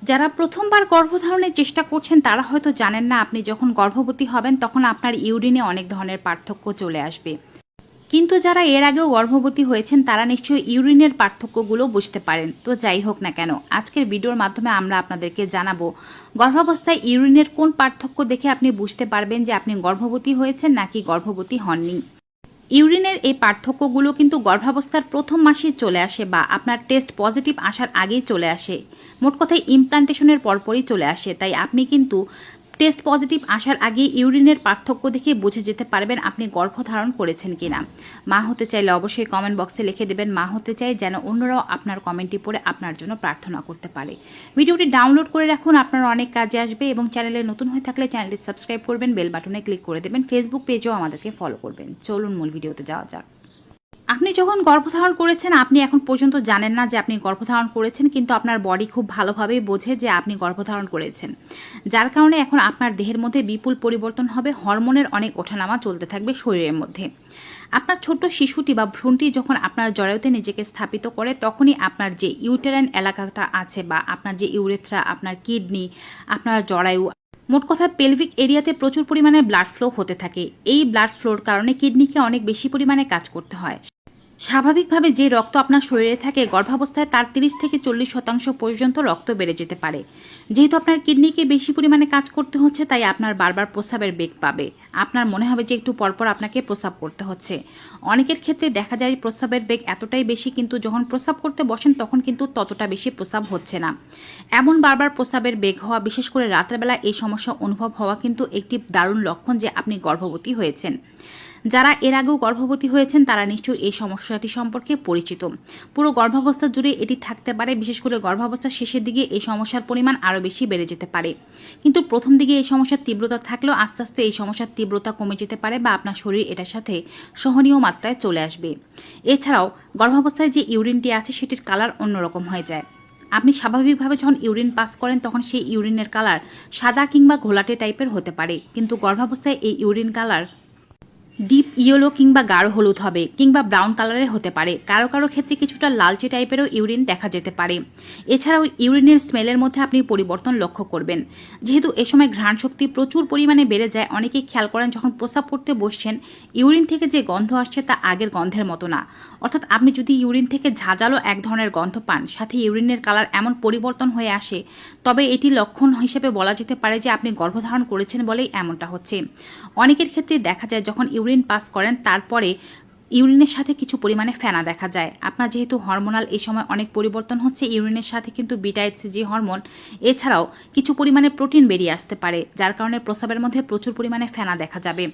যারা প্রথমবার গর্ভধারণের চেষ্টা করছেন তারা হয়তো জানেন না আপনি যখন গর্ভবতী হবেন তখন আপনার ইউরিনে অনেক ধরনের পার্থক্য চলে আসবে। কিন্তু যারা এর আগেও গর্ভবতী হয়েছেন তারা নিশ্চয়ই ইউরিনের পার্থক্যগুলো বুঝতে পারেন। তো যাই হোক না কেন, আজকের ভিডিওর মাধ্যমে আমরা আপনাদেরকে জানাবো গর্ভাবস্থায় ইউরিনের কোন পার্থক্য দেখে আপনি বুঝতে পারবেন যে আপনি গর্ভবতী হয়েছেন নাকি গর্ভবতী হননি। ইউরিনের এই পার্থক্যগুলো কিন্তু গর্ভাবস্থার প্রথম মাসেই চলে আসে বা আপনার টেস্ট পজিটিভ আসার আগেই চলে আসে। মোট কথায় ইমপ্লান্টেশনের পরপরই চলে আসে। তাই আপনি কিন্তু টেস্ট পজিটিভ আসার আগে ইউরিনের পার্থক্য দেখে বুঝে যেতে পারবেন আপনি গর্ভধারণ করেছেন কিনা। মা হতে চাইলে অবশ্যই কমেন্ট বক্সে লিখে দেবেন মা হতে চাই, যেন অন্যরাও আপনার কমেন্টটি পড়ে আপনার জন্য প্রার্থনা করতে পারে। ভিডিওটি ডাউনলোড করে রাখুন, আপনার অনেক কাজে আসবে। এবং চ্যানেলে নতুন হয়ে থাকলে চ্যানেলটি সাবস্ক্রাইব করবেন, বেল বাটনে ক্লিক করে দেবেন, ফেসবুক পেজেও আমাদেরকে ফলো করবেন। চলুন মূল ভিডিওতে যাওয়া যাক। আপনি যখন গর্ভধারণ করেছেন আপনি এখন পর্যন্ত জানেন না যে আপনি গর্ভধারণ করেছেন, কিন্তু আপনার বডি খুব ভালোভাবেই বোঝে যে আপনি গর্ভধারণ করেছেন। যার কারণে এখন আপনার দেহের মধ্যে বিপুল পরিবর্তন হবে, হরমোনের অনেক ওঠানামা চলতে থাকবে শরীরের মধ্যে। আপনার ছোট্ট শিশুটি বা ভ্রূণটি যখন আপনার জরায়ুতে নিজেকে স্থাপিত করে তখনই আপনার যে ইউটেরাইন এলাকাটা আছে বা আপনার যে ইউরেথ্রা, আপনার কিডনি, আপনার জরায়ু, মোট কথা পেলভিক এরিয়াতে প্রচুর পরিমাণে ব্লাড ফ্লো হতে থাকে। এই ব্লাড ফ্লোর কারণে কিডনিকে অনেক বেশি পরিমাণে কাজ করতে হয়। স্বাভাবিকভাবে যে রক্ত আপনার শরীরে থাকে গর্ভাবস্থায় তার 30 থেকে 40% পর্যন্ত রক্ত বেড়ে যেতে পারে। যেহেতু আপনার কিডনিকে বেশি পরিমাণে কাজ করতে হচ্ছে তাই আপনার বারবার প্রস্রাবের বেগ পাবে। আপনার মনে হবে যে একটু পরপর আপনাকে প্রস্রাব করতে হচ্ছে। অনেকের ক্ষেত্রে দেখা যায় প্রস্রাবের বেগ এতটাই বেশি কিন্তু যখন প্রস্রাব করতে বসেন তখন কিন্তু ততটা বেশি প্রস্রাব হচ্ছে না। এমন বারবার প্রস্রাবের বেগ হওয়া, বিশেষ করে রাত্রেবেলা এই সমস্যা অনুভব হওয়া কিন্তু একটি দারুণ লক্ষণ যে আপনি গর্ভবতী হয়েছেন। যারা এর আগেও গর্ভবতী হয়েছেন তারা নিশ্চয়ই এই সমস্যাটি সম্পর্কে পরিচিত। পুরো গর্ভাবস্থা জুড়ে এটি থাকতে পারে, বিশেষ করে গর্ভাবস্থার শেষের দিকে এই সমস্যার পরিমাণ আরও বেশি বেড়ে যেতে পারে। কিন্তু প্রথম দিকে এই সমস্যার তীব্রতা থাকলেও আস্তে আস্তে এই সমস্যার তীব্রতা কমে যেতে পারে বা আপনার শরীর এটার সাথে সহনীয় মাত্রায় চলে আসবে। এছাড়াও গর্ভাবস্থায় যে ইউরিনটি আছে সেটির কালার অন্যরকম হয়ে যায়। আপনি স্বাভাবিকভাবে যখন ইউরিন পাস করেন তখন সেই ইউরিনের কালার সাদা কিংবা ঘোলাটে টাইপের হতে পারে, কিন্তু গর্ভাবস্থায় এই ইউরিন কালার ডিপ ইয়েলো কিংবা গাঢ় হলুদ হবে কিংবা ব্রাউন কালারের হতে পারে। কারো কারো ক্ষেত্রে কিছুটা লালচে টাইপেরও ইউরিন দেখা যেতে পারে। এছাড়াও ইউরিনের স্মেলের মধ্যে আপনি পরিবর্তন লক্ষ্য করবেন। যেহেতু এ সময় ঘ্রাণ শক্তি প্রচুর পরিমাণে বেড়ে যায়, অনেকেই খেয়াল করেন যখন প্রস্রাব করতে বসছেন ইউরিন থেকে যে গন্ধ আসছে তা আগের গন্ধের মতো না। অর্থাৎ আপনি যদি ইউরিন থেকে ঝাঁঝালো এক ধরনের গন্ধ পান, সাথে ইউরিনের কালার এমন পরিবর্তন হয়ে আসে, তবে এটি লক্ষণ হিসেবে বলা যেতে পারে যে আপনি গর্ভধারণ করেছেন বলেই এমনটা হচ্ছে। অনেকের ক্ষেত্রে দেখা যায় যখন ইউরিন পাস করেন তারপরে ইউরিনের সাথে কিছু পরিমাণে ফেনা দেখা যায়। আপনার যেহেতু হরমোনাল এই সময় অনেক পরিবর্তন হচ্ছে, ইউরিনের সাথে কিন্তু বিটা HCG হরমোন এছাড়াও কিছু পরিমাণে প্রোটিন বেরিয়ে আসতে পারে, যার কারণে প্রস্রাবের মধ্যে প্রচুর পরিমাণে ফেনা দেখা যাবে।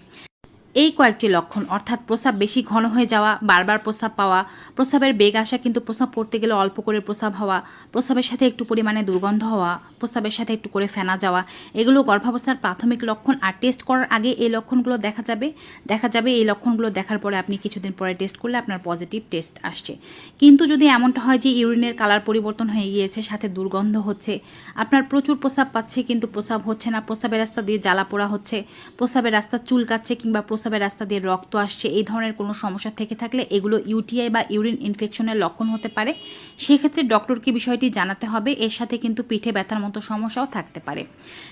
এই কয়েকটি লক্ষণ, অর্থাৎ প্রস্রাব বেশি ঘন হয়ে যাওয়া, বারবার প্রস্রাব পাওয়া, প্রস্রাবের বেগ আসা কিন্তু প্রস্রাব করতে গেলে অল্প করে প্রস্রাব হওয়া, প্রস্রাবের সাথে একটু পরিমাণে দুর্গন্ধ হওয়া, প্রস্রাবের সাথে একটু করে ফেনা যাওয়া, এগুলো গর্ভাবস্থার প্রাথমিক লক্ষণ। আর টেস্ট করার আগে এই লক্ষণগুলো দেখা যাবে এই লক্ষণগুলো দেখার পরে আপনি কিছুদিন পরে টেস্ট করলে আপনার পজিটিভ টেস্ট আসছে। কিন্তু যদি এমনটা হয় যে ইউরিনের কালার পরিবর্তন হয়ে গিয়েছে, সাথে দুর্গন্ধ হচ্ছে, আপনার প্রচুর প্রস্রাব পাচ্ছে কিন্তু প্রস্রাব হচ্ছে না, প্রস্রাবের রাস্তা দিয়ে জ্বালা পোড়া হচ্ছে, প্রস্রাবের রাস্তা চুলকাচ্ছে কিংবা প্রস্রাবের রাস্তা দিয়ে রক্ত আসছে, এই ধরনের কোনো সমস্যা থেকে থাকলে এগুলো ইউটিআই বা ইউরিন ইনফেকশনের লক্ষণ হতে পারে। সেক্ষেত্রে ডক্টরকে বিষয়টি জানাতে হবে। এর সাথে কিন্তু পিঠে ব্যথার মতো সমস্যাও থাকতে পারে।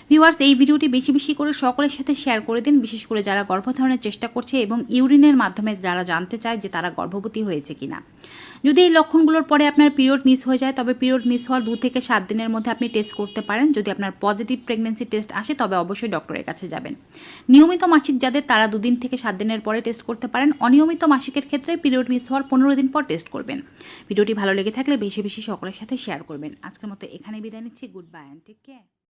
ভিউয়ার্স, এই ভিডিওটি বেশি বেশি করে সকলের সাথে শেয়ার করে দিন, বিশেষ করে যারা গর্ভধারণের চেষ্টা করছে এবং ইউরিনের মাধ্যমে যারা জানতে চায় যে তারা গর্ভবতী হয়েছে কিনা। যদি এই লক্ষণগুলোর পরে আপনার পিরিয়ড মিস হয়ে যায় তবে পিরিয়ড মিস হওয়ার 2 থেকে 7 দিনের মধ্যে আপনি টেস্ট করতে পারেন। যদি আপনার পজিটিভ প্রেগন্যান্সি টেস্ট আসে তবে অবশ্যই ডক্টরের কাছে যাবেন। নিয়মিত মাসিক যাদের তারা 2 দিন থেকে 7 দিনের পরে টেস্ট করতে পারেন। অনিয়মিত মাসিকের ক্ষেত্রে পিরিয়ড মিস হওয়ার 15 দিন পর টেস্ট করবেন। ভিডিওটি ভালো লেগে থাকলে বেশি বেশি সকলের সাথে শেয়ার করবেন। আজকের মতো এখানে বিদায় নিচ্ছি। Goodbye and take care.